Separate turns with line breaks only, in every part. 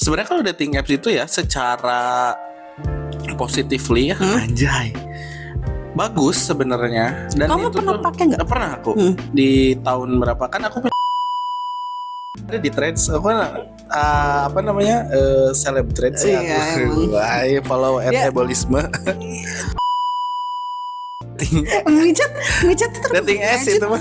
Sebenarnya kalau dating apps itu ya secara positively ya, anjay, bagus sebenarnya. Dan
Kamu
itu
pernah
tuh
pakai nggak?
pernah aku di tahun berapa kan aku ada di Threads aku apa namanya celeb Threads ya.
Iya, emang.
Wah, follow
Ya.
@ebolisme.
Micat itu
Dating apps itu mah.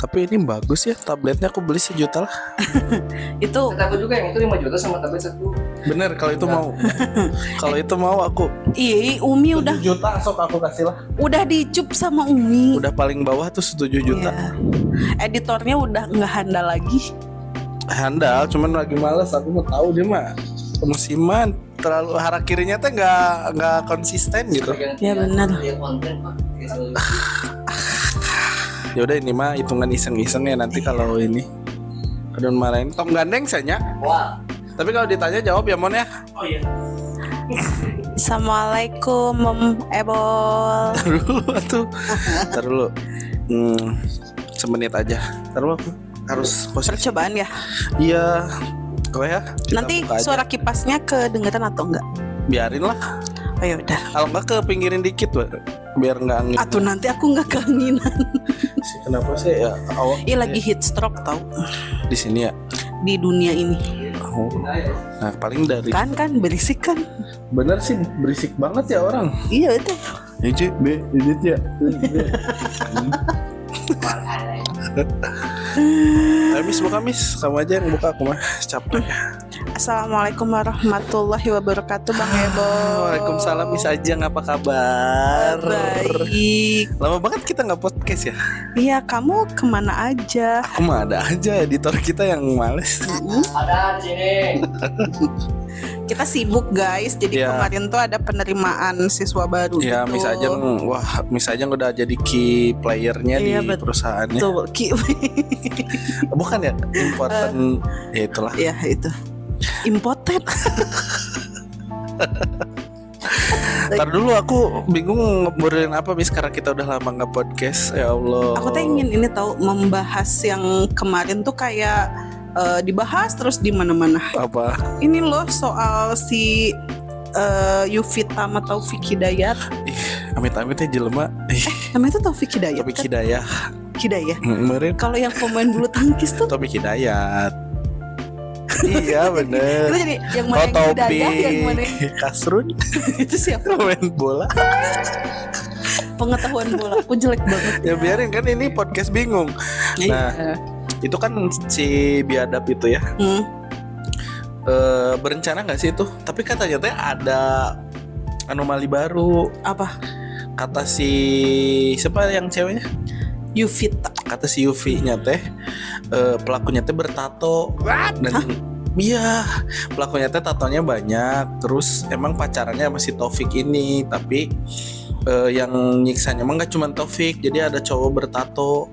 Tapi ini bagus ya, tabletnya aku beli 1 juta lah.
itu
Aku juga yang itu 5 juta sama tablet 1.
Bener kalau itu mau. Kalau itu mau aku
iya Umi
7
udah
juta sok aku kasih lah.
udah dicup sama Umi.
Udah paling bawah tuh 7 juta.
Iya. Editornya udah nggak handal lagi.
Handal, cuman lagi males. Aku mau tahu dia mah musiman, terlalu hara kirinya tuh nggak konsisten gitu.
Ya benar.
Ya konten Pak.
Ya udah ini mah hitungan iseng-iseng ya nanti kalau ini. Kadang marahin Tom gandeng saja.
Wah.
Tapi kalau ditanya jawab ya Mon ya.
Oh iya.
Assalamualaikum Mom Ebol.
Taruh dulu tuh. Taruh dulu. Semenit aja. Taruh aku harus posisi.
Percobaan ya.
Iya. Kok ya? Kita
Nanti
buka aja.
suara kipasnya kedengeran atau enggak?
Biarin lah.
Oh ya udah.
Kalau enggak ke pinggirin dikit, biar enggak angin.
Atuh nanti aku nggak keanginan.
Kenapa sih ya awak
Ih lagi heat stroke tau
di sini ya?
di dunia ini.
Oh. Nah, paling dari
Kan berisik kan?
bener sih berisik banget ya orang.
Iya itu.
J B edit ya. Buka mis, kamu aja yang buka, aku mah capek.
Assalamualaikum warahmatullahi wabarakatuh Bang Ebol.
Waalaikumsalam Miss Ajeng, apa kabar?
Baik.
Lama banget kita nggak podcast ya.
Iya kamu kemana aja?
Aku mah ada aja editor kita yang males.
Ada di sini.
Kita sibuk guys. Jadi
Iya.
kemarin tuh ada penerimaan siswa baru.
Ya
gitu.
Miss Ajeng, wah Miss Ajeng udah jadi key playernya
Iya,
di perusahaannya.
Tuh,
Bukan ya important ya itulah.
ya itu. Impotent.
Ntar dulu aku bingung ngobrolin apa Miss karena kita udah lama nggak podcast. Ya Allah.
Aku tuh ingin ini tahu membahas yang kemarin tuh kayak dibahas terus di mana-mana.
Apa?
Ini loh soal si Yufita sama Taufik Hidayat.
Amit-amitnya jelema.
Namanya tuh Taufik Hidayat.
Topik
kan?
Hidayah.
Hidayat.
Kemarin
Kalau yang pemain bulu tangkis tuh
Topik Hidayat. Iya
itu
bener.
jadi yang mana yang Hidayah, yang mana yang
Kasrun
itu siapa?
main bola.
Pengetahuan bola aku jelek banget.
Ya biarin kan ini podcast bingung.
Iya.
Itu kan si biadab itu ya. Berencana nggak sih itu? Tapi katanya teh ada anomali baru.
Apa?
Kata si siapa yang ceweknya?
Yufita.
Kata si Yufi-nya teh pelakunya teh bertato. Dan iya, pelakunya teh tatonya banyak. Terus emang pacarannya sama si Taufik ini, tapi yang nyiksanya emang gak cuma Taufik, jadi ada cowok bertato.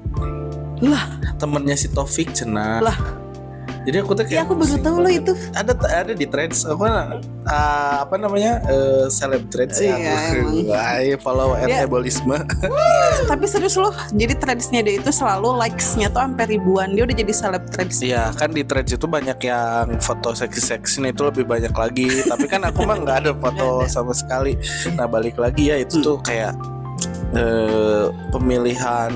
Lah,
temennya si Taufik cenah.
Lah.
Jadi aku tuh
ya
kayak
aku baru
pusing
tahu loh
banget.
itu.
Ada di Threads aku apa namanya celeb Threads ya.
Iya, emang.
Wah, follow
Ya.
@ebolisme.
Tapi serius loh, jadi threadsnya dia itu selalu likes-nya tuh sampai ribuan. Dia udah jadi seleb threads.
Iya kan di Threads itu banyak yang foto seksi-seksi, nah itu lebih banyak lagi. Tapi kan aku mah nggak ada foto sama sekali. Nah balik lagi ya itu tuh kayak pemilihan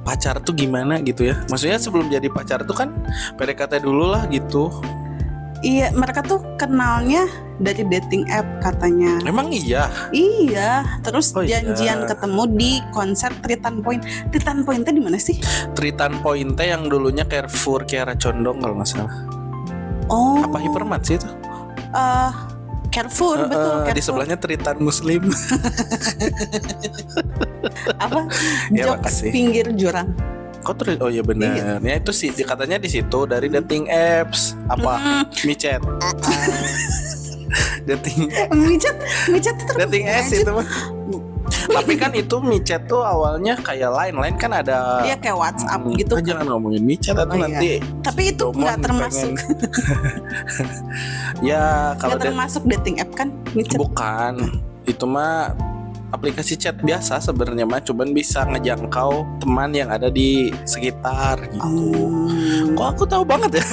pacar tuh gimana gitu ya. Maksudnya sebelum jadi pacar tuh kan PDKT dulu lah gitu.
Iya, mereka tuh kenalnya dari dating app katanya.
Emang iya.
Iya, terus
Oh iya.
janjian ketemu di konser Tritan Point. Tritan Point-nya di mana sih?
Tritan Point yang dulunya Carrefour Kiara Condong kalau nggak salah.
Oh.
Apa Hypermart sih itu?
Carrefour, betul.
Di
Carrefour.
sebelahnya Tritan Muslim.
Apa?
Ya,
Jokes
makasih.
pinggir jurang.
Oh iya benar. Ya itu sih katanya di situ dari dating apps apa micet. dating
Micet itu
dating apps itu mah. Tapi kan itu micet tuh awalnya kayak lain kan ada.
Iya kayak WhatsApp gitu.
Jangan ngomongin micet atau
Oh, iya.
nanti.
Tapi itu nggak
Domon
termasuk.
Ya kalau
Nggak termasuk dating app kan? Micet.
bukan itu mah aplikasi chat biasa sebenarnya mah, cuman bisa ngejangkau teman yang ada di sekitar gitu. Kok aku tahu banget ya?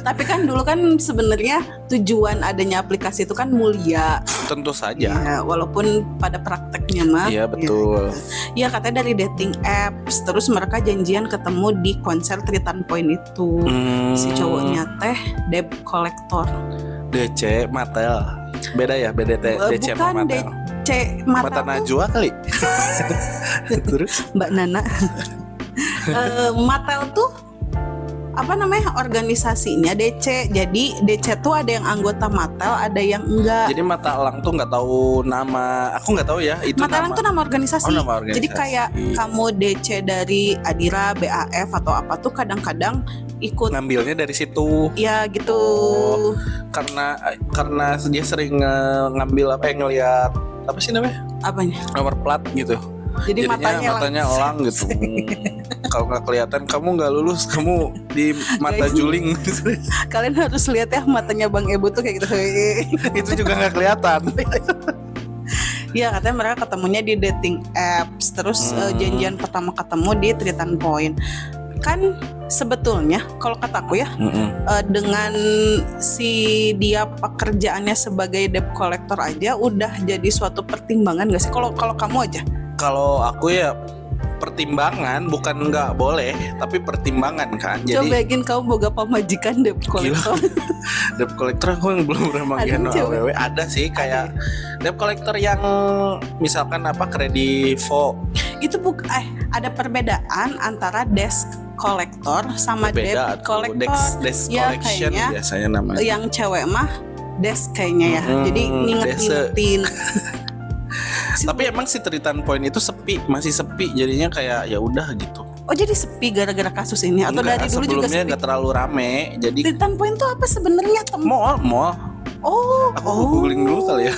Tapi kan dulu kan sebenarnya tujuan adanya aplikasi itu kan mulia.
Tentu saja.
Ya, walaupun pada prakteknya mah.
Iya betul.
Ya katanya dari dating apps, terus mereka janjian ketemu di konser Tritan Point itu. Si cowoknya teh debt collector.
DC Matel. Beda ya, DC sama
Bukan
Matel.
DC
Mata
Matel tuh
Najwa kali. Terus
Mbak Nana. Matel tuh apa namanya organisasinya DC. Jadi DC tuh ada yang anggota Matel, ada yang enggak.
jadi Mata Elang tuh nggak tahu nama. Aku nggak tahu ya itu
Matel
nama.
tuh nama organisasi.
Oh, nama organisasi.
Jadi kayak kamu DC dari Adira, BAF atau apa tuh kadang-kadang ikut
ngambilnya dari situ.
ya gitu.
Oh. Karena dia sering ngambil ngelihat apa sih namanya,
Apanya?
nomor plat gitu.
Jadi
Jadinya matanya elang gitu. Kalau nggak kelihatan kamu nggak lulus, kamu di mata
Guys.
juling.
Kalian harus lihat ya matanya Bang Ebu tuh kayak gitu.
Itu juga nggak kelihatan.
Iya katanya mereka ketemunya di dating apps. Terus janjian pertama ketemu di Tritan Point. Kan sebetulnya kalau kataku ya dengan si dia pekerjaannya sebagai debt collector aja udah jadi suatu pertimbangan gak sih? Kalau kamu aja?
Kalau aku ya pertimbangan, bukan nggak boleh, tapi pertimbangan kan. Jadi
Coba yakin kamu boga pamajikan debt collector.
debt collector aku yang belum pernah manggil
Ada, coba.
AWW. Ada sih kayak debt collector yang misalkan apa kredivo.
Itu ada perbedaan antara desk collector sama
Beda
debt
tuh,
collector.
desk
Ya,
collection
kayaknya
biasanya namanya.
Yang cewek mah desk kayaknya ya. Jadi nginget-ngingetin.
Tapi emang si Tritan Point itu masih sepi, jadinya kayak ya udah gitu.
Oh jadi sepi gara-gara kasus ini atau
Enggak,
dari dulu juga
sebelumnya
sepi?
nggak terlalu rame, jadi
Tritan Point itu apa sebenarnya
mall.
Oh,
Aku googling dulu kali ya.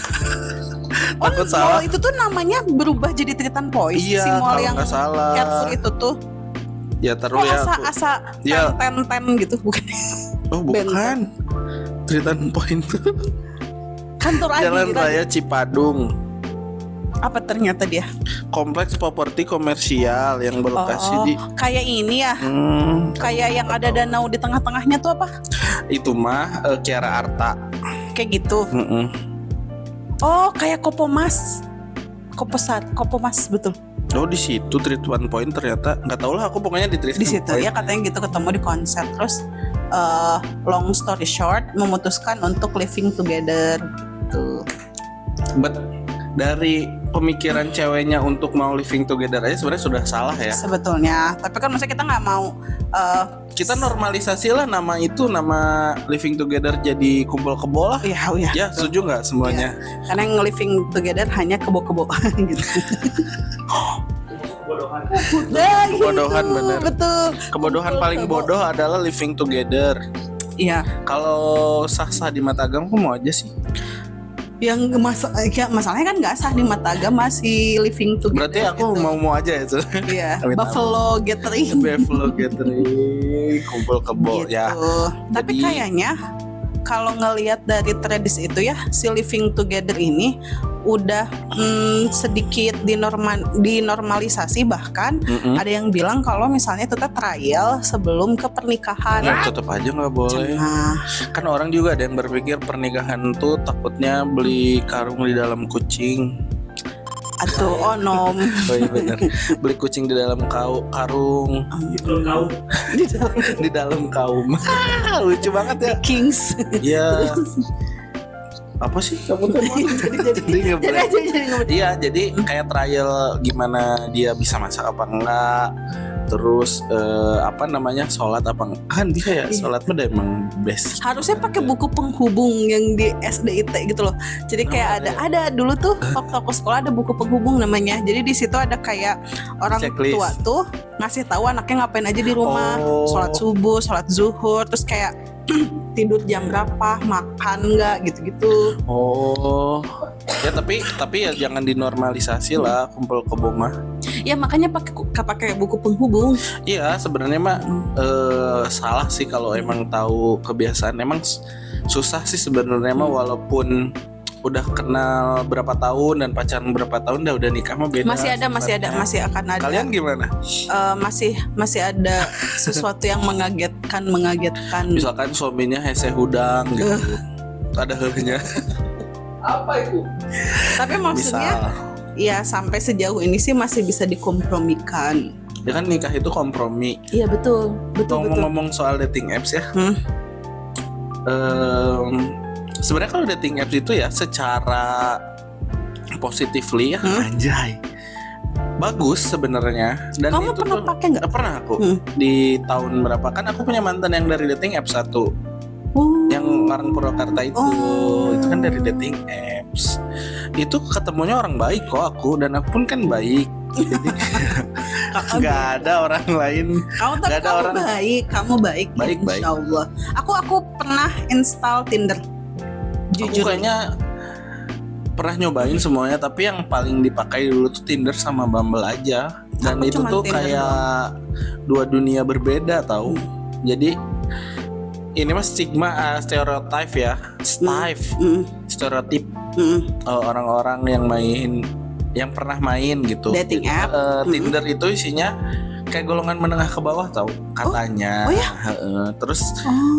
Takut
mall
salah.
itu tuh namanya berubah jadi Tritan Point.
Iya,
Si mall
kalau
yang
nggak salah.
Carrefour itu tuh.
Ya terus ya.
asa
Ya.
ten gitu bukan?
Oh bukan. Tritan Point tuh
Kantor
Jalan
Adiran.
Raya Cipadung.
Apa ternyata dia?
Kompleks properti komersial yang berlokasi di
kayak ini ya. Kayak yang ada danau di tengah-tengahnya tuh apa?
itu mah Kiara Arta.
Kayak gitu. Oh, kayak Kopomas. Kopomas betul.
Oh di situ Tritan Point ternyata nggak tahu lah aku pokoknya di Tritan
Di situ
Point.
ya katanya gitu ketemu di konser terus long story short memutuskan untuk living together gitu.
But dari pemikiran ceweknya untuk mau living together aja sebenarnya sudah salah ya.
Sebetulnya, tapi kan maksudnya kita nggak mau
Kita normalisasi lah nama itu, nama living together jadi kumpul kebo lah.
ya
Ya setuju nggak semuanya?
karena yang living together hanya kebo-kebo gitu.
Kebodohan.
Nah,
Kebodohan,
gitu,
bener.
betul.
Kebodohan
Kumpul
paling
kebo.
bodoh adalah living together.
Iya,
Kalau sah-sah di mata agama kok mau aja sih.
yang masalahnya kan nggak sah di mata agama si living together.
Berarti aku
gitu.
mau aja itu.
Iya,
Amit-amit.
Buffalo Gathering.
Buffalo gathering, kumpul kebo
Gitu.
ya.
Tapi
Jadi-
kayaknya kalau ngelihat dari tradisi itu ya si living together ini udah sedikit dinormalisasi bahkan ada yang bilang kalau misalnya itu teh trial sebelum ke pernikahan.
Ya, tetap aja nggak boleh.
Nah,
Kan orang juga ada yang berpikir pernikahan tuh takutnya beli karung di dalam kucing.
atau onom
Oh iya bener. Beli kucing di dalam karung,
Itu kau.
di dalam kaum. Lucu banget ya.
Kings.
Ya. Apa sih kamu tuh? Jadi nggak boleh. Iya, jadi kayak trial gimana dia bisa masak apa enggak. Terus apa namanya, sholat apa enggak. Kan bisa ya, sholat mah emang basic.
Harusnya pakai buku penghubung yang di SDIT gitu loh. Jadi kayak ada dulu tuh waktu aku sekolah ada buku penghubung namanya. Jadi di situ ada kayak orang
Checklist.
tua tuh ngasih tahu anaknya ngapain aja di rumah,
Oh.
sholat subuh, sholat zuhur, terus kayak tidur jam berapa, makan nggak gitu-gitu.
Oh. Ya tapi ya jangan dinormalisasi lah kumpul kebo mah.
Ya makanya pakai buku penghubung.
Iya, sebenarnya mah salah sih kalau emang tahu kebiasaan. Emang susah sih sebenarnya mah, walaupun udah kenal berapa tahun dan pacaran berapa tahun udah nikah mah beda.
Masih ada, masih akan ada.
Kalian gimana?
Masih ada sesuatu yang mengagetkan.
Misalkan suaminya hese hudang gitu. Ada heuhnya.
Apa itu?
Tapi maksudnya ya sampai sejauh ini sih masih bisa dikompromikan.
Ya kan nikah itu kompromi.
Iya betul.
Ngomong-ngomong soal dating apps ya. Sebenarnya kalau dating apps itu ya secara positively ya anjay bagus sebenarnya. Dan
kamu
itu
pernah pakai nggak?
Pernah aku di tahun berapa kan aku punya mantan yang dari dating apps satu. Yang orang Purwakarta itu kan dari dating apps. Itu ketemunya orang baik kok aku, dan aku pun kan baik. Jadi nggak ada orang lain. Kamu baik. Insya Allah. Aku pernah install Tinder. Jujur
aku
kayaknya pernah nyobain semuanya, tapi yang paling dipakai dulu tuh Tinder sama Bumble aja. Dan
aku
itu tuh
Tinder
kayak dua dunia berbeda tahu. Jadi ini mah stigma, stereotype ya, stereotip orang-orang yang pernah main gitu.
Dating app.
Tinder itu isinya kayak golongan menengah ke bawah tahu katanya.
Oh ya?
Terus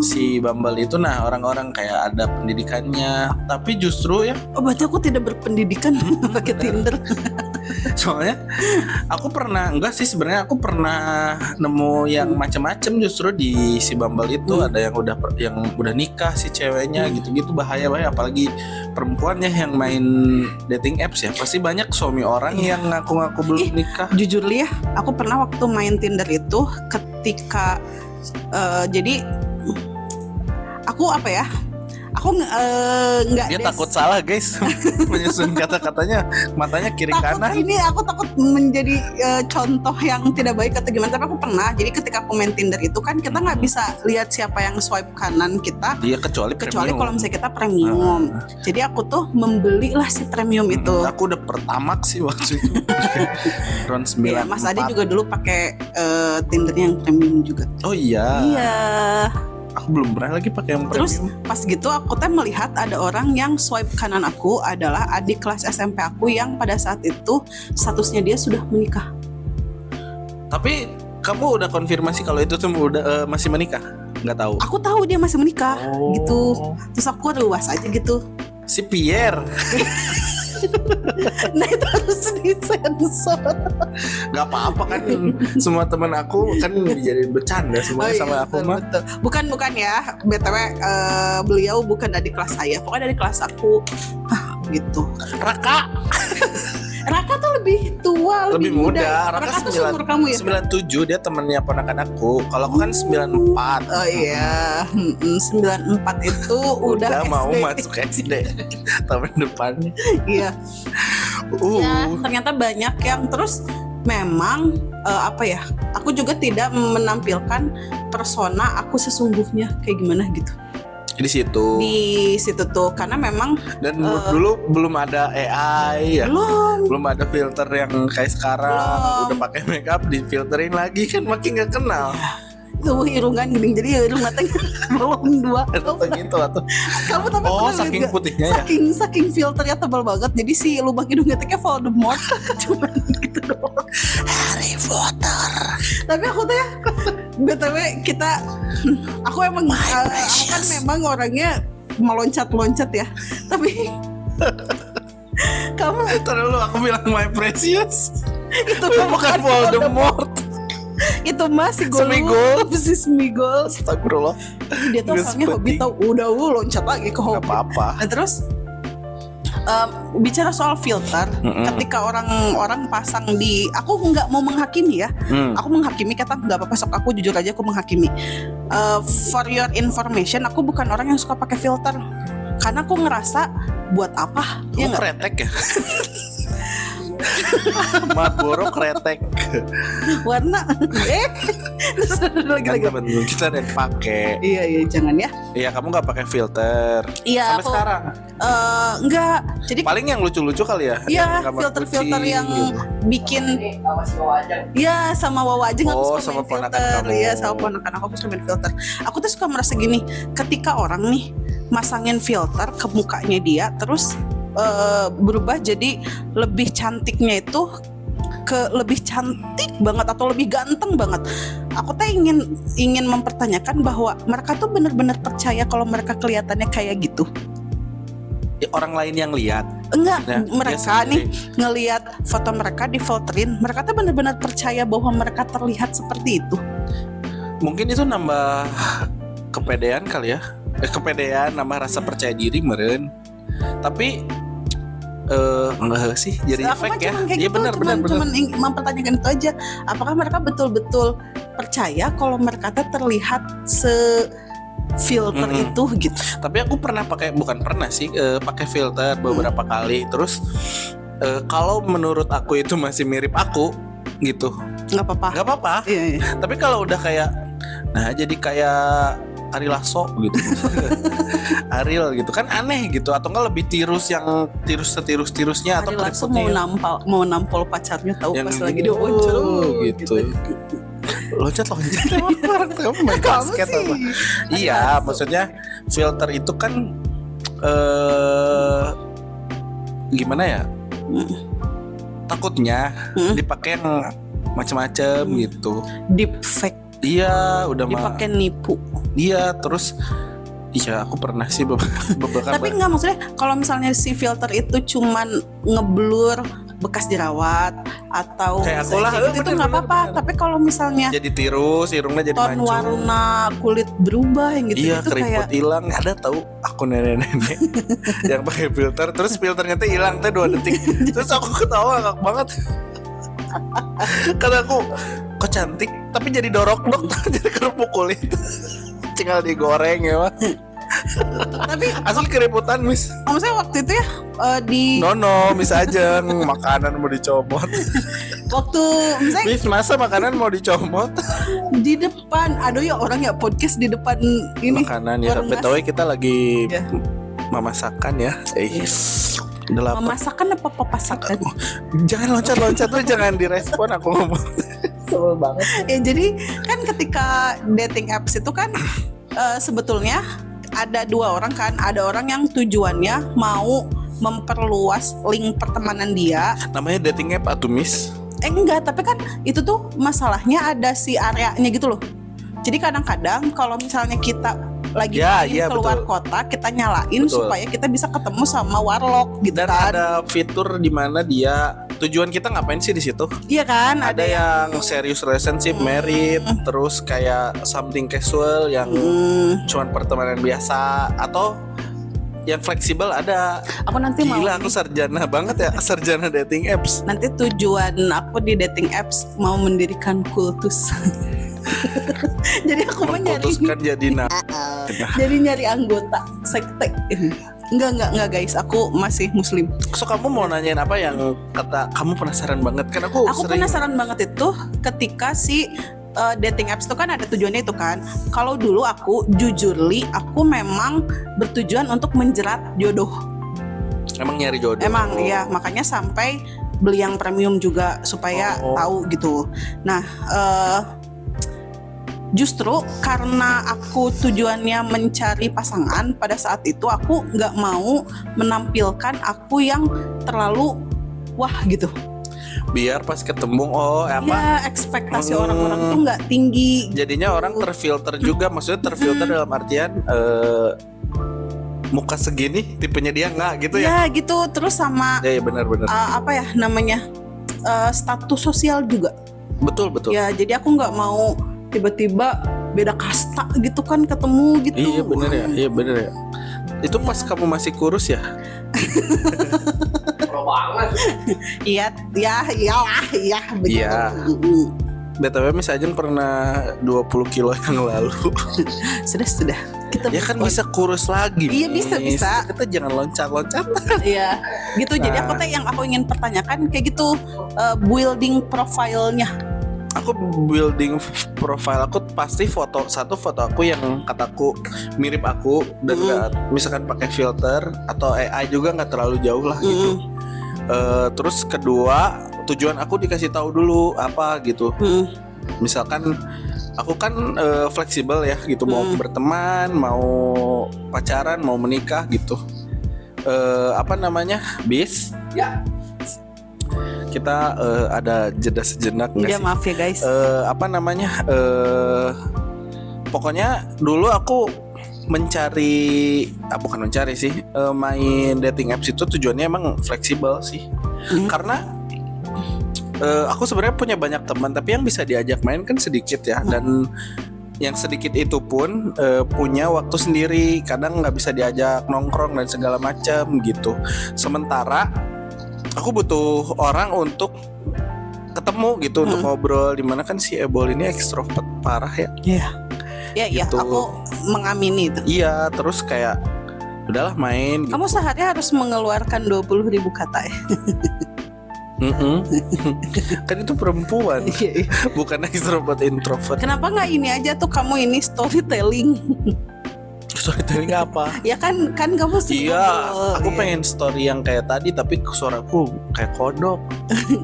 si Bumble itu orang-orang kayak ada pendidikannya, tapi justru ya.
Oh berarti aku tidak berpendidikan pakai Tinder.
Soalnya aku sebenarnya aku pernah nemu yang macam-macam justru di si Bumble itu. Ada yang udah nikah si ceweknya gitu-gitu, bahaya apalagi perempuannya yang main dating apps ya. Pasti banyak suami orang yang ngaku-ngaku belum nikah.
Jujur ya, aku pernah waktu main Tinder itu ketika jadi aku nggak
dia takut salah guys menyusun kata-katanya, matanya kiri kanan.
Aku takut menjadi contoh yang tidak baik atau gimana. Tapi aku pernah, jadi ketika aku main Tinder itu kan kita nggak bisa lihat siapa yang swipe kanan kita.
Iya kecuali
kalau misalnya kita premium. Jadi aku tuh membelilah si premium itu.
Aku udah pertamax sih waktu itu. Ron 94.
Iya, Mas Adi juga dulu pakai Tinder yang premium juga.
Oh iya.
Iya.
Aku belum pernah lagi pakai yang
Terus
premium.
pas gitu aku melihat ada orang yang swipe kanan aku adalah adik kelas SMP aku yang pada saat itu statusnya dia sudah menikah.
Tapi kamu udah konfirmasi kalau itu tuh udah masih menikah? Nggak tahu.
Aku tahu dia masih menikah gitu. Terus aku luas aja gitu.
Si Pierre.
Nah itu harus disensor.
Gak apa-apa kan. Semua teman aku kan dijadiin bercanda semuanya sama aku mah.
Betul. Bukan ya. BTW beliau bukan dari kelas saya, pokoknya dari kelas aku. Gitu. Raka tuh lebih tua, lebih muda.
Raka
tuh seumur kamu ya?
97, dia temennya ponakan aku. Kalau aku kan 94.
Oh iya, 94 itu udah
mau
SD.
masuk SD tahun depannya.
Iya. Ya, ternyata banyak yang terus memang aku juga tidak menampilkan persona aku sesungguhnya kayak gimana gitu.
Di situ
tuh karena memang
dan dulu belum ada AI ya. Belum ada filter yang kayak sekarang. Udah pakai makeup difilterin lagi kan makin gak kenal.
Tuh irungan gini, jadi irung matanya belum dua.
Gitu atau
kamu tapi
saking putihnya ya.
Saking filternya tebal banget, jadi si lubang hidungnya kayak Voldemort. Cuman gitu doang.
Harry Potter.
Tapi aku tuh ya BTW aku emang aku kan memang orangnya meloncat-loncat ya. Tapi kamu
dulu aku bilang my precious.
itu
bukan Voldemort.
Itu masih Smigol.
Astagfirullah.
Dia tuh asalnya hobi tau. Udah loncat lagi ke hobi.
Gak apa-apa.
Nah, terus bicara soal filter, ketika orang-orang pasang di, aku nggak mau menghakimi ya. Aku menghakimi kata nggak apa-apa, sok aku jujur aja aku menghakimi. For your information, aku bukan orang yang suka pakai filter karena aku ngerasa buat apa?
Ya kretek ya. Marlboro kretek
warna lagi
kita ada yang pakai.
Iya jangan ya.
Iya kamu nggak pakai filter.
Iya
sampai sekarang.
Enggak. Jadi
paling yang lucu-lucu kali ya.
Iya filter yang gitu. Bikin. Iya sama Wawajeng aku suka main filter. Iya sama ponakan aku suka main filter. Aku tuh suka merasa gini, ketika orang nih masangin filter ke mukanya dia, terus berubah jadi lebih cantiknya itu ke lebih cantik banget atau lebih ganteng banget. Aku tuh ingin mempertanyakan bahwa mereka tuh benar-benar percaya kalau mereka kelihatannya kayak gitu.
Orang lain yang lihat.
Enggak,
Ya,
mereka
dia
nih ngelihat foto mereka difilterin, mereka tuh benar-benar percaya bahwa mereka terlihat seperti itu.
Mungkin itu nambah kepedean kali ya. Kepedean, nambah rasa percaya diri meren. Tapi enggak sih, jadi
Aku mah
efek ya.
cuman kayak
Iya
gitu,
benar.
cuman mempertanyakan itu aja. Apakah mereka betul-betul percaya kalau mereka tuh terlihat filter itu gitu?
Tapi aku bukan pernah sih pakai filter beberapa kali. Terus kalau menurut aku itu masih mirip aku gitu,
Nggak apa-apa. Iya.
Tapi kalau udah kayak, nah jadi kayak Ari Lasso gitu, Ariel gitu kan aneh gitu, atau enggak lebih yang setirus-tirusnya atau
Ari Lasso
keriputnya
mau nampol pacarnya tahu
yang
pas
gini,
lagi dia muncul
gitu. Loncat orang kamu main basket apa? Iya, maksudnya filter itu kan gimana ya? Takutnya dipakai yang macam-macam gitu.
Deep fake.
Iya, udah
dipakai nipu.
Iya, terus iya aku pernah sih beberapa.
Tapi enggak, maksudnya kalau misalnya si filter itu cuman ngeblur bekas jerawat atau
kayak aku lah,
gitu, itu nggak apa-apa. Tapi kalau misalnya
jadi tirus, irungnya jadi
ton
mancung,
warna kulit berubah yang gitu,
iya,
itu
keriput
kayak
hilang. Ada tahu aku nenek-nenek yang pakai filter, terus filternya tuh hilang tuh 2 detik. Terus aku ketawa ngakak banget. Kata aku, kok cantik tapi jadi dorok-dok, jadi kerupuk kulit. Tinggal digoreng ya Pak.
tapi
Asli keriputan Miss.
maksudnya waktu itu ya
Miss aja makanan mau dicomot.
waktu misalnya
Miss masa makanan mau dicomot?
di depan, aduh ya orang ya podcast di depan ini
Makanan ya.
warung
BTW kita lagi
Ya.
memasakan ya. Udah lapar.
memasakan apa papasakan?
Jangan loncat-loncat tuh, jangan direspon aku ngomong. Sebel banget.
Ya jadi kan ketika dating apps itu kan sebetulnya ada 2 orang kan, ada orang yang tujuannya mau memperluas link pertemanan dia.
Namanya dating app atau Miss?
Enggak, tapi kan itu tuh masalahnya ada si areanya gitu loh. Jadi kadang-kadang kalau misalnya kita lagi keluar kota, kita nyalain supaya kita bisa ketemu sama warlock gitu. Dan kan
ada fitur di mana dia tujuan kita ngapain sih di situ?
Iya kan,
ada yang serius relationship, married, terus kayak something casual yang cuman pertemanan biasa, atau yang fleksibel ada.
Aku nanti
Gila, aku sarjana banget ya, sarjana dating apps.
Nanti tujuan aku di dating apps mau mendirikan kultus. Jadi aku mau nyari, jadi nyari anggota sekte. Enggak guys, aku masih muslim.
So kamu mau nanyain apa yang kata kamu penasaran banget? Kan aku
penasaran banget itu ketika si dating apps itu kan ada tujuannya itu kan. Kalau dulu aku jujurly aku memang bertujuan untuk menjerat jodoh.
Emang nyari jodoh?
Emang ya, makanya sampai beli yang premium juga supaya tahu gitu. Nah justru karena aku tujuannya mencari pasangan, pada saat itu aku nggak mau menampilkan aku yang terlalu wah gitu.
Biar pas ketemu
ya ekspektasi orang-orang tuh nggak tinggi.
Jadinya orang terfilter juga, maksudnya terfilter dalam artian muka segini tipenya dia nggak gitu ya?
Ya gitu, terus sama
ya benar-benar
apa ya namanya status sosial juga.
Betul.
Ya jadi aku nggak mau tiba-tiba beda kasta gitu kan ketemu gitu.
Iya bener ya. Itu pas kamu masih kurus ya?
banget.
Iya begitu.
Iya. BTW Miss Ajeng pernah 20 kilo yang lalu.
Sudah. Kita
ya kan bisa kurus lagi.
Iya bisa.
Kita jangan loncat-loncat.
Iya, gitu. Jadi aku yang aku ingin pertanyakan kayak gitu, building profilnya.
Aku building profile aku pasti foto aku yang kataku mirip aku dan misalkan pakai filter atau AI juga nggak terlalu jauh lah gitu. Terus kedua tujuan aku dikasih tahu dulu apa gitu. Misalkan aku kan fleksibel ya gitu, mau berteman, mau pacaran, mau menikah gitu. Apa namanya, bis?
Ya.
Kita ada jeda sejenak nggak
Ya
sih?
maaf ya guys.
Apa namanya? Pokoknya dulu aku bukan mencari sih, main dating apps itu tujuannya emang fleksibel sih. Karena aku sebenarnya punya banyak teman, tapi yang bisa diajak main kan sedikit ya, dan yang sedikit itu pun punya waktu sendiri, kadang nggak bisa diajak nongkrong dan segala macam gitu. Sementara aku butuh orang untuk ketemu gitu, untuk ngobrol, dimana kan si Ebol ini ekstrovert parah ya.
Ya
gitu.
aku mengamini itu.
Iya, terus kayak udahlah main gitu.
Kamu sehari harus mengeluarkan 20.000 kata ya.
Kan itu perempuan, bukan ekstrovert introvert.
Kenapa nggak ini aja tuh, kamu ini storytelling?
Storytelling apa?
Ya kan kamu sering
Iya,
ngobrol,
aku
ya.
pengen story yang kayak tadi, tapi suaraku kayak kodok.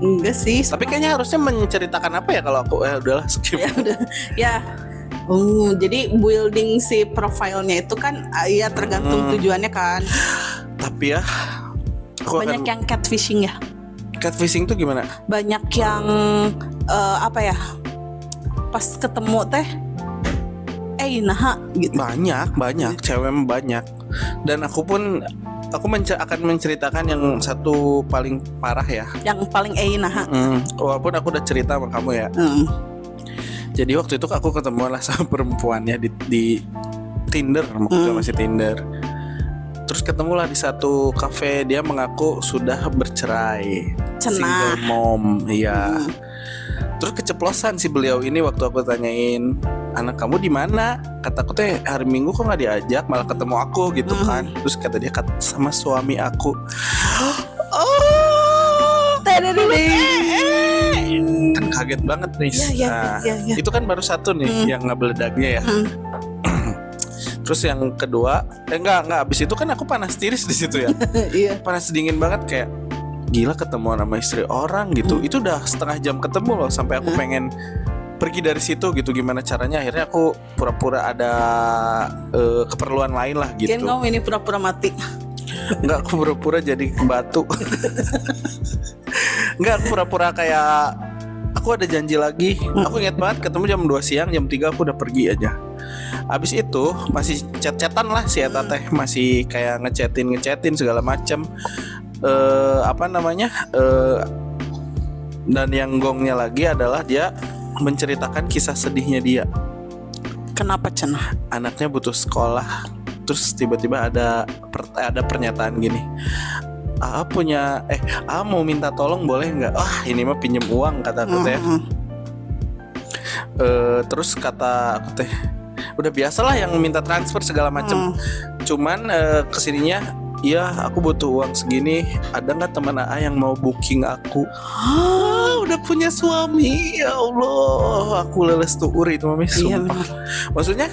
Enggak sih.
Tapi kayaknya harusnya menceritakan apa ya kalau aku udahlah skip.
Ya udah. Ya. Jadi building si profilnya itu kan ya tergantung tujuannya kan.
Tapi ya, aku
Banyak
akan
yang catfishing ya.
catfishing tuh gimana?
Banyak yang apa ya? Pas ketemu teh nah gitu.
Banyak, cewek banyak. Dan aku pun akan menceritakan yang satu paling parah ya.
Yang paling nah.
Walaupun aku udah cerita sama kamu ya. Jadi waktu itu aku ketemu lah sama perempuannya di Tinder, waktu itu masih Tinder. Terus ketemulah di satu kafe, dia mengaku sudah bercerai, single mom, iya. Terus keceplosan si beliau ini waktu aku tanyain, anak kamu di mana? Kataku teh hari Minggu kok nggak diajak, malah ketemu aku gitu kan. Terus kata dia sama suami aku. Kan kaget banget nih.
Ya.
Itu kan baru satu nih yang ngebeledaknya ya. Terus yang kedua, enggak, abis itu kan aku panas tiris di situ ya.
Iya.
Panas dingin banget, kayak gila ketemu sama istri orang gitu. Itu udah setengah jam ketemu loh, sampai aku pengen pergi dari situ gitu. Gimana caranya? Akhirnya aku pura-pura ada keperluan lain lah gitu.
Kan kamu ini pura-pura mati.
Enggak, aku pura-pura jadi batu. Enggak, aku pura-pura kayak aku ada janji lagi. Aku ingat banget ketemu jam 2 siang, jam 3 aku udah pergi aja. Abis itu masih chat-chatan lah si Eta teh, masih kayak ngechatin segala macam. Apa namanya? Dan yang gongnya lagi adalah dia menceritakan kisah sedihnya dia.
Kenapa cenah?
Anaknya butuh sekolah. Terus tiba-tiba ada pernyataan gini. Mau minta tolong boleh nggak? Ini mah pinjem uang kata aku teh. Terus kata aku teh, udah biasalah yang minta transfer segala macem. Cuman kesininya, iya aku butuh uang segini. Ada nggak teman AA yang mau booking aku? Udah punya suami, ya Allah, aku leles tuh uri itu mami, sumpah. Maksudnya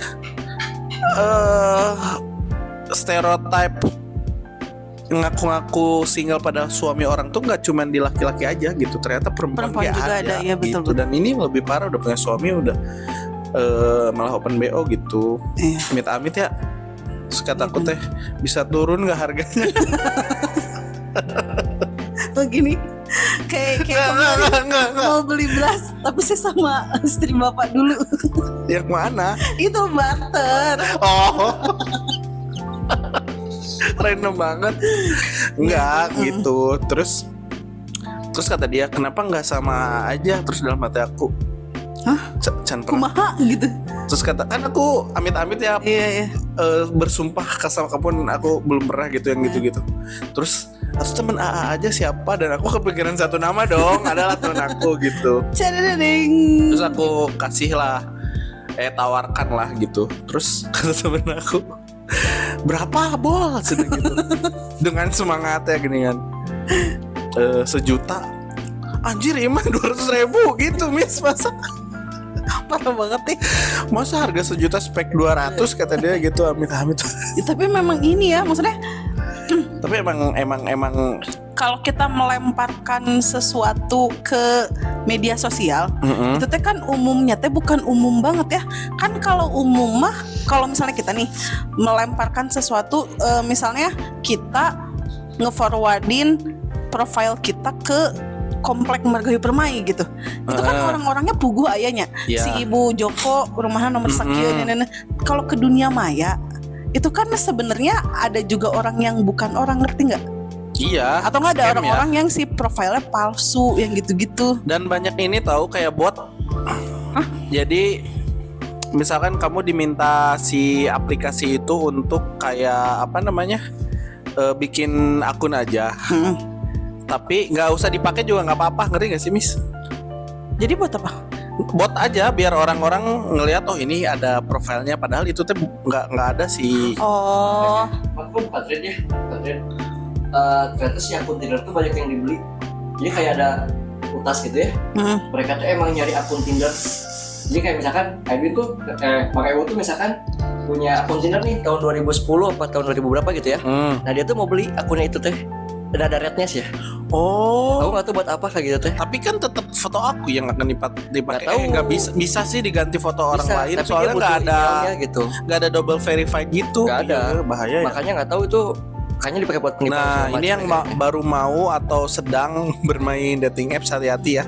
stereotype ngaku-ngaku single pada suami orang tuh nggak cuma di laki-laki aja gitu, ternyata perempuan
juga ada ya, betul,
gitu. Dan ini lebih parah, udah punya suami, udah malah open BO gitu. Amit-amit ya. Terus kata aku teh, bisa turun nggak harganya?
Begini kayak
nggak.
mau beli beras tapi saya sama istri bapak dulu.
Yang mana?
Itu barter.
Random banget. Enggak gitu. Terus kata dia, kenapa nggak sama aja? Terus dalam hati aku,
Kumaha gitu.
Terus kata, kan aku amit-amit ya.
Iya.
Bersumpah sama kamu aku belum pernah gitu yang gitu-gitu. Terus aku temen AA aja siapa, dan aku kepikiran satu nama dong, adalah temen aku gitu. Terus aku kasih lah, tawarkan lah gitu. Terus kata temen aku, berapa bol sedang gitu. Dengan semangatnya gini kan, 1 juta. Anjir Iman 200.000 gitu Miss, masa
parah banget nih.
Masa harga 1 juta spek 200 kata dia gitu, amit-amit.
Ya, tapi memang ini ya, maksudnya
Tapi emang
kalau kita melemparkan sesuatu ke media sosial itu teh kan umumnya teh bukan umum banget ya. Kan kalau umum mah kalau misalnya kita nih melemparkan sesuatu, misalnya kita nge-forwardin profile kita ke komplek Margahayu Permai gitu. Itu kan orang-orangnya puguh ayahnya. Si Ibu Joko rumahnya nomor sekian. Kalau ke dunia maya itu kan sebenarnya ada juga orang yang bukan orang, ngerti nggak?
Iya.
Atau nggak ada orang-orang yang si profilnya palsu yang gitu-gitu.
Dan banyak ini tahu kayak bot. Jadi misalkan kamu diminta si aplikasi itu untuk kayak apa namanya, bikin akun aja. Tapi nggak usah dipakai juga nggak apa-apa, ngerti nggak sih, Miss?
Jadi buat apa?
Bot aja biar orang-orang ngelihat oh ini ada profilnya, padahal itu tuh nggak ada sih.
Oh.
Aku bukan trade ya, bukan trade. Ternyata si akun Tinder tuh banyak yang dibeli. Jadi kayak ada utas gitu ya. Mereka tuh emang nyari akun Tinder. Jadi kayak misalkan Edwin tuh, Bang Ewo tuh misalkan punya akun Tinder nih tahun 2010 apa tahun 2000 berapa gitu ya. Nah dia tuh mau beli akunnya itu teh. Dan ada rednya sih ya.
Oh.
Aku nggak tahu buat apa kayak gitu teh.
Tapi kan tetap foto aku yang akan dipakai.
Nggak tahu.
Nggak bisa sih diganti foto orang
Bisa,
lain.
tapi
Soalnya
dia
nggak
butuh
ada
emailnya gitu.
nggak ada double verified gitu.
Nggak ada.
Iya, bahaya ya.
Makanya nggak tahu itu kayaknya dipakai buat penipuan.
Nah
segala
ini yang
macam ya.
baru mau atau sedang bermain dating apps, hati-hati ya.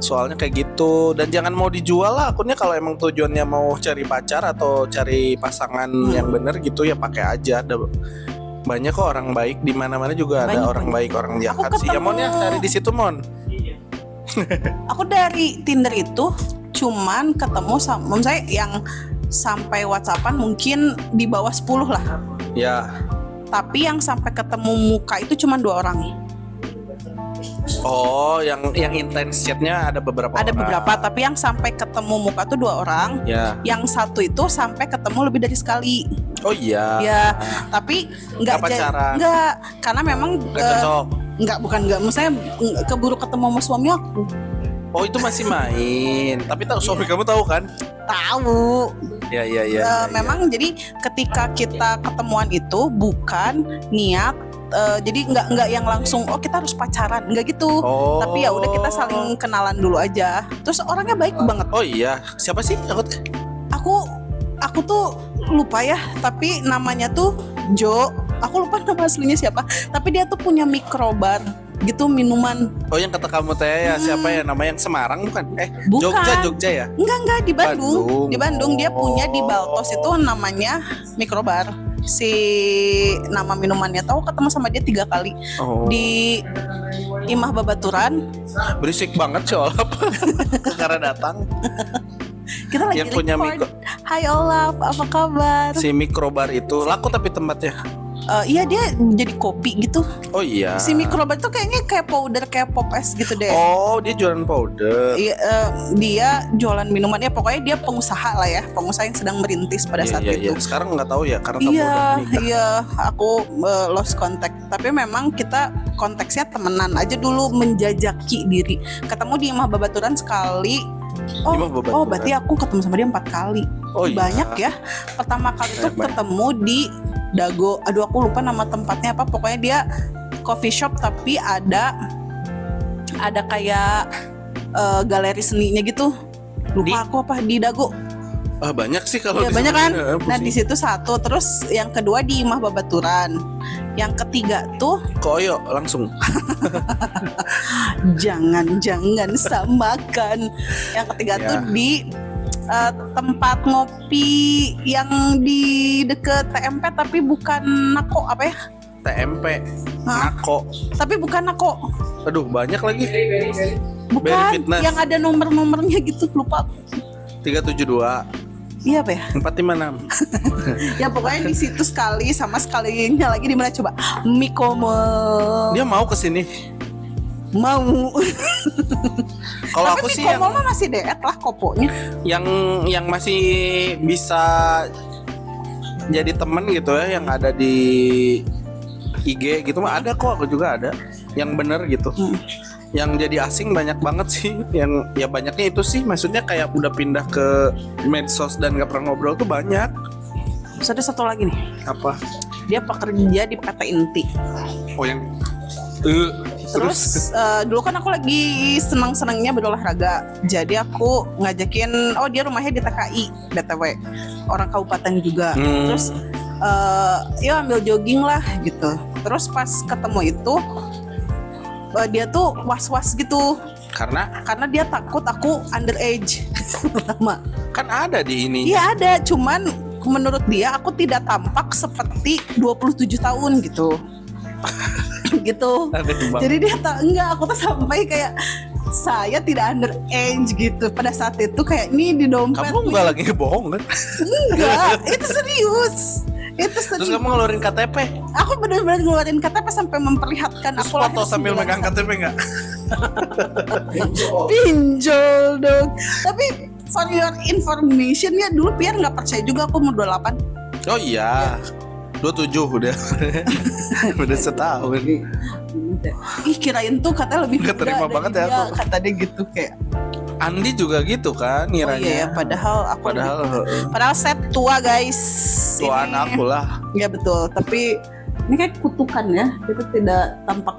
Soalnya kayak gitu. Dan jangan mau dijual lah akunnya kalau emang tujuannya mau cari pacar atau cari pasangan yang bener gitu ya pakai aja. Banyak kok orang baik di mana-mana juga ada
Banyak,
orang baik, orang jahat
Aku
sih. Ya Mon ya cari di situ Mon.
Aku dari Tinder itu cuman ketemu sama saya yang sampai WhatsAppan mungkin di bawah 10 lah.
Ya.
Tapi yang sampai ketemu muka itu cuma 2 orang.
Oh, yang intens chatnya ada beberapa
Ada
orang.
beberapa, tapi yang sampai ketemu muka tuh 2 orang.
Ya.
Yang satu itu sampai ketemu lebih dari sekali.
Oh iya.
Ya, tapi nggak
pacaran.
nggak, karena memang
Nggak cocok.
nggak, maksudnya keburu ketemu sama suami aku.
Oh itu masih main. Tapi tahu suami kamu tahu kan?
Tahu.
Ya.
Memang jadi ketika kita ketemuan itu bukan niat, jadi nggak yang langsung oh kita harus pacaran, nggak gitu.
Oh.
Tapi ya udah kita saling kenalan dulu aja. Terus orangnya baik banget.
Oh iya. Siapa sih?
Aku tuh lupa ya, tapi namanya tuh Jo. Aku lupa nama aslinya siapa. Tapi dia tuh punya mikrobar gitu, minuman.
Oh yang kata kamu teh ya siapa ya, namanya yang Semarang bukan?
Bukan.
Jogja ya?
Enggak di Bandung.
Bandung.
Di Bandung dia punya di
Oh.
Baltos itu namanya mikrobar. Si nama minumannya tahu, ketemu sama dia 3 kali
Oh.
di Imah Babaturan.
Berisik banget sih Olaf. Karena datang.
Kita lagi
Yang punya
record. Hai Olaf, apa kabar?
Si mikrobar itu laku tapi tempatnya.
Iya dia jadi kopi gitu.
Oh iya.
Si mikrobar tuh kayaknya kayak powder, kayak pop es gitu deh.
Oh dia jualan powder.
Iya, dia jualan minuman ya, pokoknya dia pengusaha lah ya, pengusaha yang sedang merintis pada saat itu.
Iya. Sekarang nggak tahu ya karena kamu
Iya,
udah menikah.
iya, aku lost contact. Tapi memang kita konteksnya temenan aja dulu, menjajaki diri. Ketemu di Imah Babaturan sekali.
Imah Babaturan.
Oh, berarti aku ketemu sama dia 4 kali.
Oh iya.
Banyak ya. Pertama kali tuh
Banyak.
ketemu di Dago. Aduh, aku lupa nama tempatnya apa. Pokoknya dia coffee shop tapi ada kayak galeri seninya gitu. Lupa aku apa di Dago.
Banyak sih kalau
Ya
di
banyak
sana.
kan. Nah di situ satu, terus yang kedua di Imah Babaturan, yang ketiga tuh
Koyo langsung.
jangan samakan. Yang ketiga
Ya.
tuh di tempat ngopi yang di deket TMP tapi bukan Nako, apa ya?
TMP,
Hah?
Nako.
Tapi bukan Nako,
Aduh banyak lagi. Very
bukan
Fitness.
yang ada nomor-nomornya gitu, lupa.
372
Iya apa ya?
456.
Ya pokoknya di situ sekali, sama sekalinya lagi di mana coba? Mikomo.
Dia mau kesini.
Mau.
Kalau
Tapi
aku sih yang
Mikomo mah masih deet lah koponya.
yang masih bisa jadi temen gitu ya, yang ada di IG gitu mah ada kok, aku juga ada yang bener gitu. Yang jadi asing banyak banget sih, yang ya banyaknya itu sih, maksudnya kayak udah pindah ke medsos dan gak pernah ngobrol tuh banyak.
Terus ada satu lagi nih,
Apa?
dia pekerja di PT Inti.
Oh yang
Terus dulu kan aku lagi senang-senangnya berolahraga. Jadi aku ngajakin, dia rumahnya di TKI BTW, orang kabupaten juga. Terus yuk ambil jogging lah gitu. Terus pas ketemu itu dia tuh was-was gitu. Karena dia takut aku underage. Pertama.
Kan ada di ini.
Iya ada, cuman menurut dia aku tidak tampak seperti 27 tahun gitu. Gitu. Jadi dia enggak, aku tuh sampai kayak saya tidak underage gitu. Pada saat itu kayak ini di dompet.
Kamu enggak lagi bohong kan?
Enggak, itu serius.
Terus kamu ngeluarin KTP?
Aku benar-benar ngeluarin KTP sampai memperlihatkan.
Terus
aku
foto sambil megang KTP enggak?
Pinjol dong. Tapi for your information ya, dulu Pierre nggak percaya juga aku umur 28.
Oh iya, 27 udah. Udah setahun.
Ih kirain tuh katanya lebih
Nggak terima banget ya aku.
Kata dia gitu kayak.
Andi juga gitu kan ngiranya.
Oh iya ya, padahal saya tua guys.
Tuaan aku lah.
Ya betul, tapi ini kayak kutukan ya. Itu tidak tampak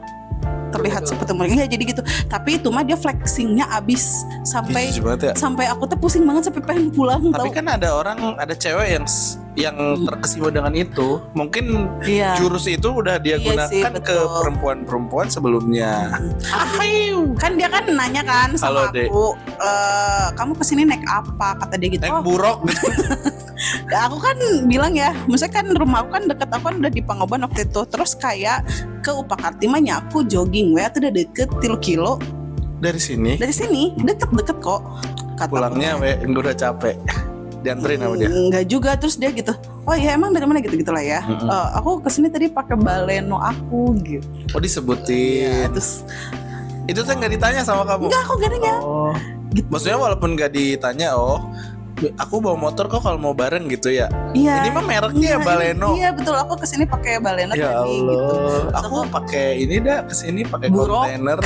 terlihat seperti mereka. Ya jadi gitu. Tapi itu mah dia flexingnya abis sampai
ya.
Sampai aku tuh pusing banget sampai pengen pulang.
Tapi kan ada cewek yang terkesima dengan itu. Mungkin jurus itu udah dia gunakan
sih,
ke perempuan-perempuan sebelumnya.
Kan dia kan nanya kan sama aku, kamu kesini naik apa? Kata dia gitu.
Naik buruk gitu.
Aku kan bilang ya, maksudnya kan rumah aku kan deket, aku kan udah di Pangoban waktu itu. Terus kayak ke Upakarti mah aku jogging, itu udah deket 3 kilo.
Dari sini
deket kok.
Pulangnya udah capek. Dianterin sama dia?
Enggak juga, terus dia gitu. Oh iya emang dari mana gitu lah ya. Aku kesini tadi pakai baleno aku gitu.
Oh disebutin.
Ya, terus
itu tuh nggak ditanya sama kamu?
Enggak, aku gak nanya.
Oh. Gitu. Maksudnya walaupun nggak ditanya, aku bawa motor kok kalau mau bareng gitu ya?
Iya.
Ini mah mereknya baleno.
Iya betul, aku kesini pakai baleno
ya
tadi
Allah.
gitu.
Aku pakai ini kesini pakai kontainer.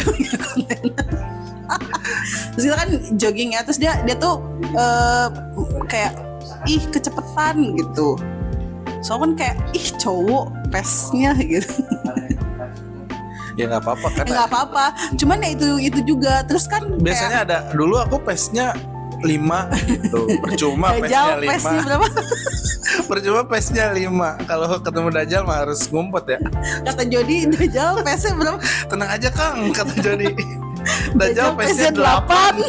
Terus kita kan jogging ya, terus dia tuh kayak kecepetan gitu. So kan kayak cowok pesnya gitu.
Ya nggak apa-apa kan?
Nggak apa-apa. Cuman ya itu juga. Terus kan
biasanya ada. Dulu aku pesnya 5 gitu. Percuma pesnya 5.
Berapa?
Percuma pesnya 5. Kalau ketemu Dajjal mah harus ngumpet ya.
Kata Jody, Dajjal pesnya berapa?
Tenang aja Kang, kata Jody. Dajjal pesnya
8.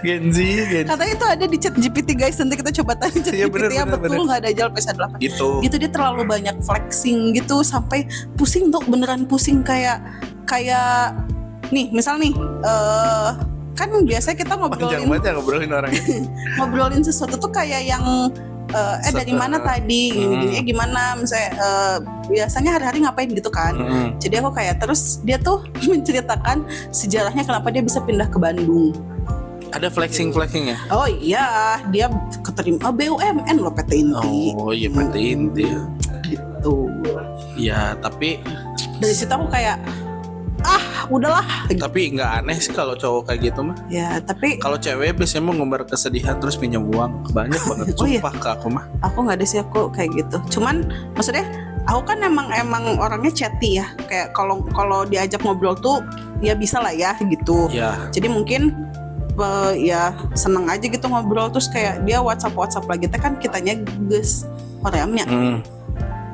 Genzi.
Katanya itu ada di chat GPT guys, nanti kita coba tanya chat GPT ya betul nggak Dajjal pesnya 8. Gitu dia terlalu banyak flexing gitu sampai pusing tuh, beneran pusing kayak nih misal nih kan biasanya kita ngobrolin
ngobrolin orang
ngobrolin sesuatu tuh kayak yang dari mana tadi gimana misalnya biasanya hari-hari ngapain gitu kan. Jadi aku kayak terus dia tuh menceritakan sejarahnya kenapa dia bisa pindah ke Bandung.
Ada flexing ya?
Oh iya, dia keterima BUMN loh PT Inti.
Oh iya PT Inti
gitu.
Ya tapi
dari situ aku kayak udahlah.
Tapi nggak aneh sih kalau cowok kayak gitu mah.
Ya tapi
kalau cewek biasanya mau ngumbar kesedihan terus pinjam uang banyak banget. Sumpah ke aku mah.
Aku nggak ada sih, aku kayak gitu. Cuman maksudnya aku kan emang orangnya chatty ya. Kayak kalau diajak ngobrol tuh ya bisa lah ya gitu.
Ya.
Jadi mungkin ya seneng aja gitu ngobrol. Terus kayak dia WhatsApp lagi teh kan kitanya geus horeamnya.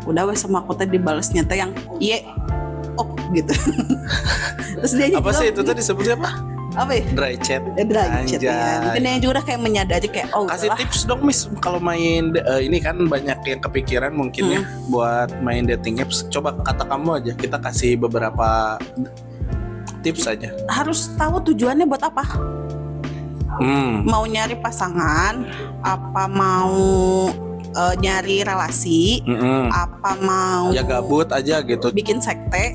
Udah wes sama aku teh dibalesnya teh yang gitu. Terus dia
apa sih itu tadi disebutnya apa?
Apa ya?
Dry chat.
Dry chat ya. Mungkin dia juga kayak menyadari kayak
kasih tips dong Miss kalau main ini kan banyak yang kepikiran mungkin ya buat main dating apps. Coba kata kamu aja, kita kasih beberapa tips aja.
Harus tahu tujuannya buat apa. Mau nyari pasangan, apa mau nyari relasi, apa mau
ya gabut aja gitu,
bikin sekte.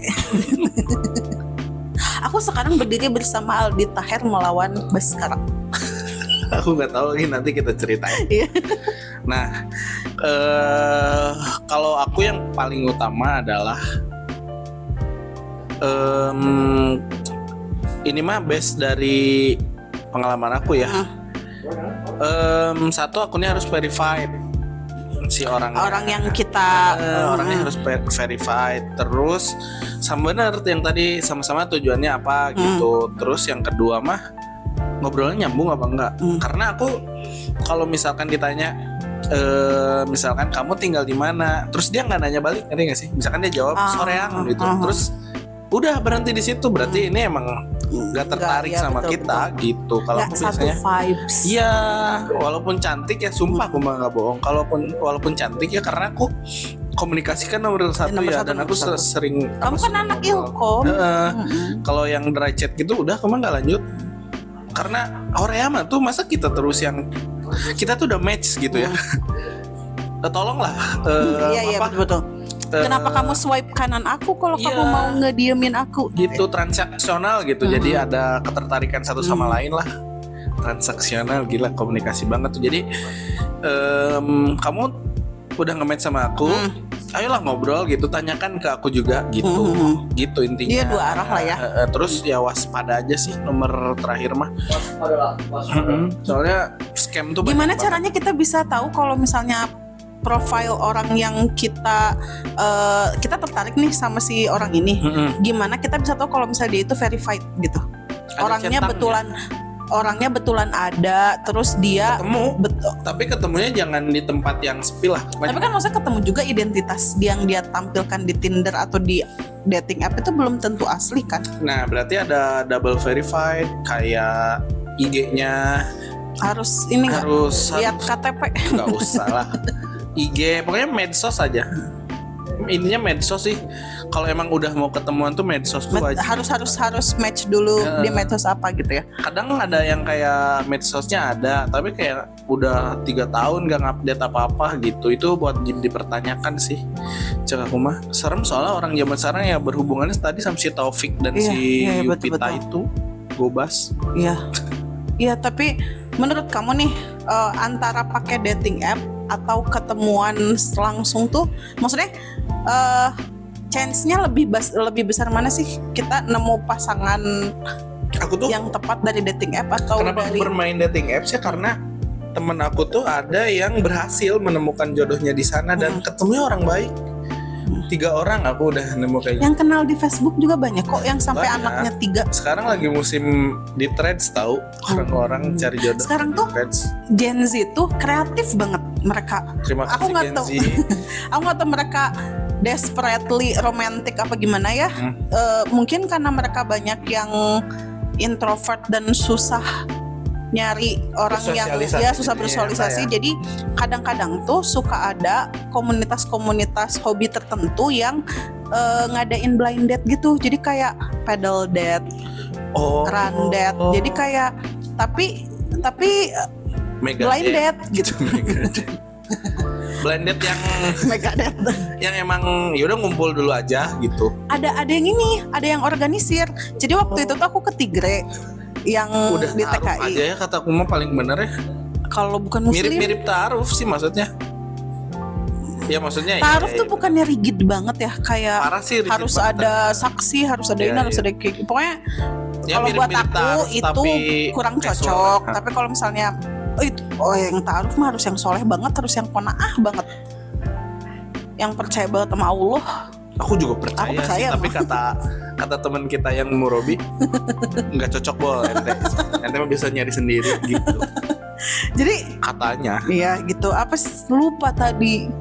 Aku sekarang berdiri bersama Aldi Taher melawan Baskara.
Aku nggak tahu lagi, nanti kita ceritain. Nah, kalau aku yang paling utama adalah ini mah base dari pengalaman aku ya. Satu, akunnya harus verified. si orangnya.
Orang yang kita
orangnya harus verified. Terus sama bener yang tadi sama-sama tujuannya apa gitu. Terus yang kedua mah ngobrolnya nyambung apa enggak? Karena aku kalau misalkan ditanya misalkan kamu tinggal di mana, terus dia nggak nanya balik, ngerti nggak sih? Misalkan dia jawab soreang gitu, terus udah berhenti di situ, berarti ini emang nggak tertarik sama kita gitu. Kalau aku biasanya
vibes.
Iya, walaupun cantik ya, sumpah aku mah nggak bohong. Walaupun cantik ya, karena aku komunikasikan nomor satu ya, dan aku sering.
Kamu kan anak ilkom.
Kalau yang dry chat gitu udah, kamu nggak lanjut. Karena Horeama tuh masa kita terus yang kita tuh udah match gitu ya. Tolonglah.
Iya betul. Kenapa kamu swipe kanan aku kalau kamu mau ngediemin aku?
Gitu, transaksional gitu. Jadi ada ketertarikan satu sama lain lah. Transaksional, gila, komunikasi banget tuh. Jadi kamu udah nge-match sama aku, ayolah ngobrol gitu, tanyakan ke aku juga gitu. Gitu intinya.
Iya, dua arah lah ya.
Terus ya waspada aja sih nomor terakhir mah.
Waspada.
Soalnya scam tuh
gimana caranya kita bisa tahu kalau misalnya profile orang yang kita tertarik nih sama si orang ini, gimana kita bisa tahu kalau misalnya dia itu verified gitu? Orangnya betulan ada, terus dia
ketemu. Tapi ketemunya jangan di tempat yang sepi lah.
Tapi kan maksudnya ketemu juga identitas yang dia tampilkan di Tinder atau di dating app itu belum tentu asli kan?
Nah, berarti ada double verified, kayak IG-nya
harus lihat KTP.
Nggak usah lah. IG, pokoknya medsos aja. Intinya medsos sih. Kalau emang udah mau ketemuan tuh medsos tuh aja.
Harus match dulu di medsos apa gitu ya.
Kadang ada yang kayak medsosnya ada, tapi kayak udah 3 tahun gak ngupdate apa-apa gitu. Itu buat dipertanyakan sih. Cek aku mah serem, soalnya orang zaman sekarang ya berhubungannya tadi sama si Taufik dan si Yupita itu Gobas.
Iya, tapi menurut kamu nih antara pakai dating app atau ketemuan langsung tuh, maksudnya chance-nya lebih besar mana sih kita nemu pasangan
aku tuh
yang tepat dari dating app atau
kenapa aku bermain dating apps ya, karena temen aku tuh ada yang berhasil menemukan jodohnya di sana dan ketemunya orang baik. 3 orang aku udah nemu kayak
yang kenal di Facebook juga banyak kok yang sampai anaknya 3.
Sekarang lagi musim di Threads, tahu orang-orang cari jodoh.
Sekarang tuh Gen Z tuh kreatif banget mereka.
Terima kasih Gen Z.
Aku nggak tahu mereka desperately romantic apa gimana ya. Mungkin karena mereka banyak yang introvert dan susah nyari orang yang susah bersosialisasi. Jadi kadang-kadang tuh suka ada komunitas-komunitas hobi tertentu yang ngadain blind date gitu. Jadi kayak pedal date, run date. Jadi kayak tapi blind date gitu.
Blind date yang
Megadeth
yang emang yaudah ngumpul dulu aja gitu.
Ada yang ini, ada yang organisir. Jadi waktu itu tuh aku ke Tigre yang
udah
di TKI
aja ya, kata aku mah paling bener ya.
Kalau bukan muslim
mirip ta'aruf sih maksudnya. Ya maksudnya
ta'aruf tuh bukannya rigid banget ya, kayak
sih,
harus ada saksi, harus ada ini, harus ada kayak pokoknya kalau buat aku ta'aruf, itu kurang cocok. Tapi kalau misalnya yang ta'aruf mah harus yang soleh banget, harus yang qanaah banget, yang percaya banget sama Allah.
Aku juga percaya sih, tapi kata teman kita yang murabi nggak cocok ente mah bisa nyari sendiri gitu.
Jadi
katanya
iya gitu, apa lupa tadi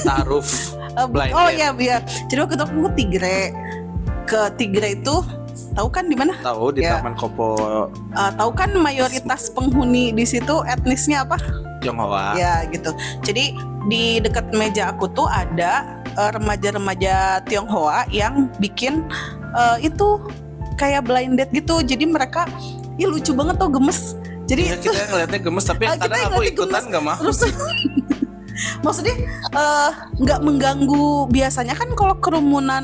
ta'aruf blind date.
Iya. Jadi waktu itu aku ke Tigre itu, tahu kan di mana?
Tahu, di Taman Kopo.
Tahu kan mayoritas penghuni di situ etnisnya apa?
Tionghoa.
Ya gitu. Jadi di dekat meja aku tuh ada remaja-remaja Tionghoa yang bikin itu kayak blind date gitu. Jadi mereka lucu banget tuh, gemes. Jadi
kita ngeliatnya gemes, tapi kadang aku ikutan nggak mau.
Maksudnya nggak mengganggu. Biasanya kan kalau kerumunan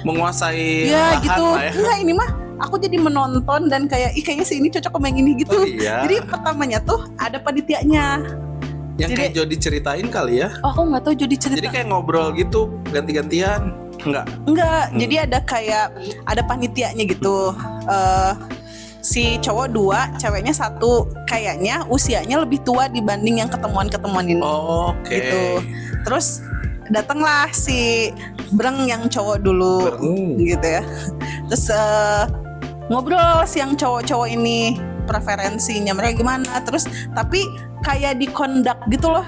menguasai
lahan gitu
ya.
Enggak, ini mah aku jadi menonton dan kayaknya sih ini cocok sama yang ini gitu. Jadi pertamanya tuh ada panitianya
yang kayak Jody ceritain kali ya.
Aku nggak tahu Jody cerita.
Jadi kayak ngobrol gitu ganti-gantian. Enggak.
Jadi ada panitianya gitu. si cowok 2, ceweknya 1. Kayaknya usianya lebih tua dibanding yang ketemuan ini.
Oke.
Gitu. Terus datanglah si Breng yang cowok dulu, gitu ya. Terus ngobrol si yang cowok-cowok ini preferensinya mereka gimana. Terus tapi kayak dikondak gitu loh,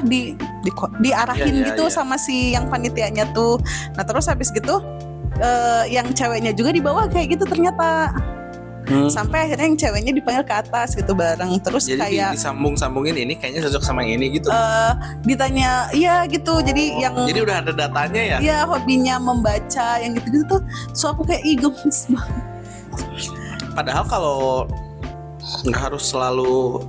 diarahin gitu sama si yang panitianya tuh. Nah terus habis gitu yang ceweknya juga di bawah kayak gitu ternyata. Sampai akhirnya yang ceweknya dipanggil ke atas gitu bareng. Terus
jadi
kayak
disambung-sambungin ini kayaknya cocok sama yang ini gitu.
Ditanya iya gitu. Jadi
jadi udah ada datanya ya?
Iya, hobinya membaca yang gitu-gitu tuh. So aku kayak gemes banget.
Padahal kalau nggak harus selalu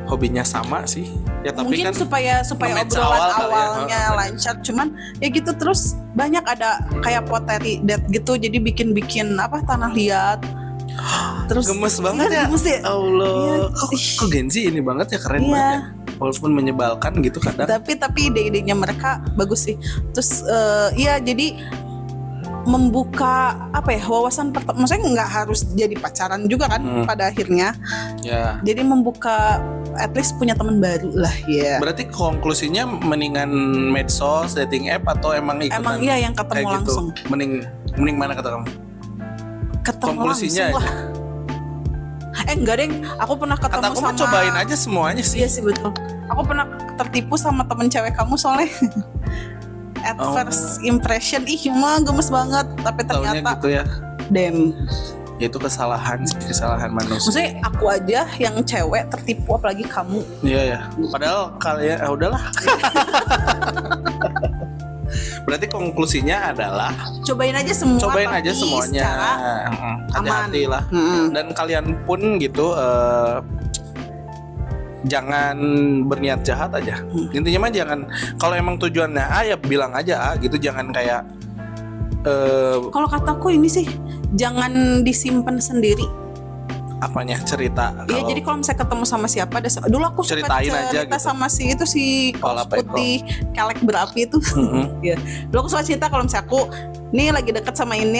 hobinya sama sih ya, tapi
mungkin
kan
supaya
nge-match
obrolan
awal
awalnya lancar. Cuman ya gitu terus banyak ada kayak poteri date gitu, jadi bikin tanah liat. Terus
gemes banget ya.
Gemes ya.
Allah,
Iya.
kok Genzi ini banget ya, keren banget ya. Walaupun menyebalkan gitu kadang.
Tapi ide-idenya mereka bagus sih. Terus jadi membuka wawasan maksudnya nggak harus jadi pacaran juga kan pada akhirnya.
Ya.
Jadi membuka at least punya teman baru lah ya.
Berarti konklusinya mendingan medsos, dating app atau emang ikutan?
Emang iya yang ketemu
kayak
langsung.
Gitu. Mending mana kata kamu?
Ketemu
konklusinya
langsung lah. Enggak deh, aku pernah ketemu
kata aku
sama.
Cobain aja semuanya sih.
Iya sih betul. Aku pernah tertipu sama temen cewek kamu soalnya. At first impression, mah gemes banget. Tapi ternyata
taunya gitu ya.
Damn.
Itu kesalahan manusia.
Maksudnya aku aja yang cewek tertipu, apalagi kamu.
Iya ya. Padahal kalian udahlah. Berarti konklusinya adalah
cobain aja semua.
Cobain aja semuanya. Hati-hati lah. Dan kalian pun gitu jangan berniat jahat aja. Intinya mah jangan, kalau emang tujuannya A ya bilang aja A gitu, jangan kayak
kalau kataku ini sih jangan disimpan sendiri.
Apanya cerita?
Iya, jadi kalau misalnya ketemu sama siapa, dulu aku suka
Ceritain
cerita
aja gitu.
sama si kaos putih kelek berapi itu. Ya. Dulu aku suka cerita kalau misalnya aku nih lagi deket sama ini.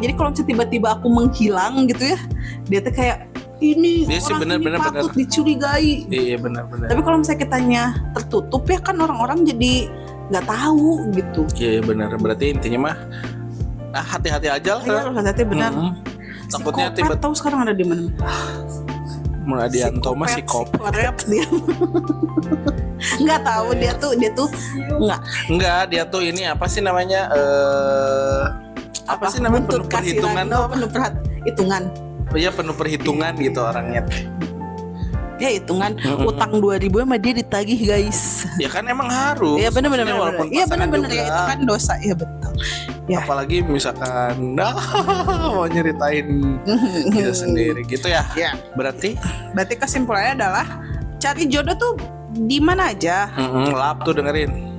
Jadi kalau misalnya tiba-tiba aku menghilang gitu ya, dia tuh kayak ini
dia
orang ini patut dicurigai.
Iya benar.
Tapi kalau misalnya kitanya tertutup ya kan orang-orang jadi nggak tahu gitu.
Iya benar. Berarti intinya mah hati-hati aja lah.
Iya, hati-hati benar.
Takutnya
psikopat tahu sekarang ada di mana?
Munadianto mah psikopat
dia. Nggak tahu dia tuh
enggak, dia tuh ini apa sih namanya apa sih namanya, penuh perhitungan tuh,
hitungan.
Iya penuh perhitungan gitu orangnya.
Ya hitungan utang 2.000 sama dia ditagih guys.
Ya kan emang harus.
Iya benar. Iya benar ya, itu kan dosa ya betul. Ya.
Apalagi misalkan mau nyeritain kita sendiri gitu ya.
Ya.
Berarti
kesimpulannya adalah cari jodoh tuh di mana aja.
Lap tuh dengerin.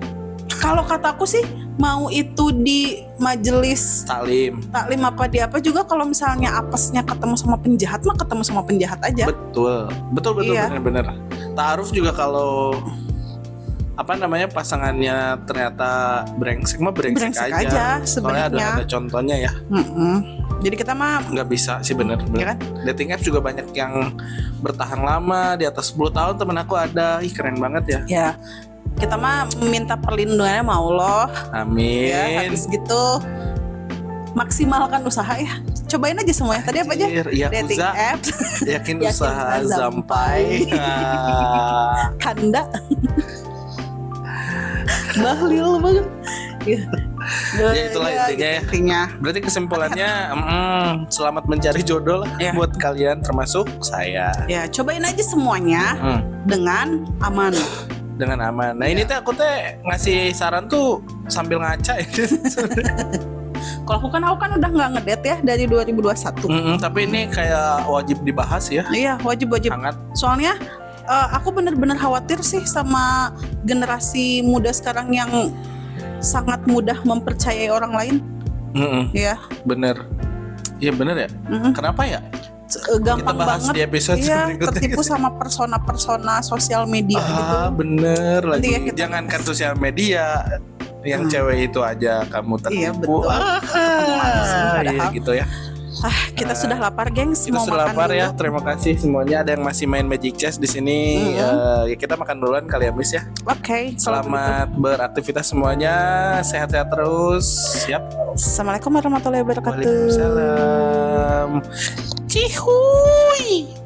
Kalau kataku sih mau itu di majelis taklim apa di apa juga, kalau misalnya apesnya ketemu sama penjahat mah ketemu sama penjahat aja. Betul iya.
Bener. Ta'aruf juga kalau apa namanya pasangannya ternyata brengsek aja
sebenarnya.
Ada contohnya ya.
Jadi kita mah
nggak bisa sih bener.
Ya kan?
Dating apps juga banyak yang bertahan lama di atas 10 tahun. Temen aku ada, keren banget ya.
Ya. Kita mah minta perlindungannya sama Allah.
Amin.
Ya, habis gitu maksimalkan usaha ya. Cobain aja semuanya. Tadi apa aja? Dating apps.
Yakin usaha sampai.
Kanda. Bahlil banget.
Ya itulah intinya ya. Berarti kesimpulannya selamat mencari jodoh lah buat kalian termasuk saya.
Ya, cobain aja semuanya dengan aman.
Nah ini tuh aku ngasih saran tuh sambil ngaca ya.
Kalau aku kan udah nggak ngedate ya dari 2021.
Tapi ini kayak wajib dibahas ya.
Iya wajib.
Sangat. Soalnya
aku benar-benar khawatir sih sama generasi muda sekarang yang sangat mudah mempercayai orang lain. Iya.
Bener. Iya bener ya. Kenapa ya?
Gampang
kita bahas
banget
di episode
tertipu sama persona sosial media gitu.
Bener lagi.
Ya,
jangankan sosial media, yang cewek itu aja kamu tertipu.
Iya betul.
Iya gitu ya.
Kita sudah lapar, gengs.
Kita
Mau
sudah
makan
lapar
dulu.
ya. Terima kasih semuanya. Ada yang masih main Magic Chess di sini. Ya kita makan duluan kali ya, Miss ya.
Oke, kalau
Selamat beraktivitas semuanya. Sehat-sehat terus. Siap.
begitu. Assalamualaikum warahmatullahi wabarakatuh.
Waalaikumsalam. Cihuy.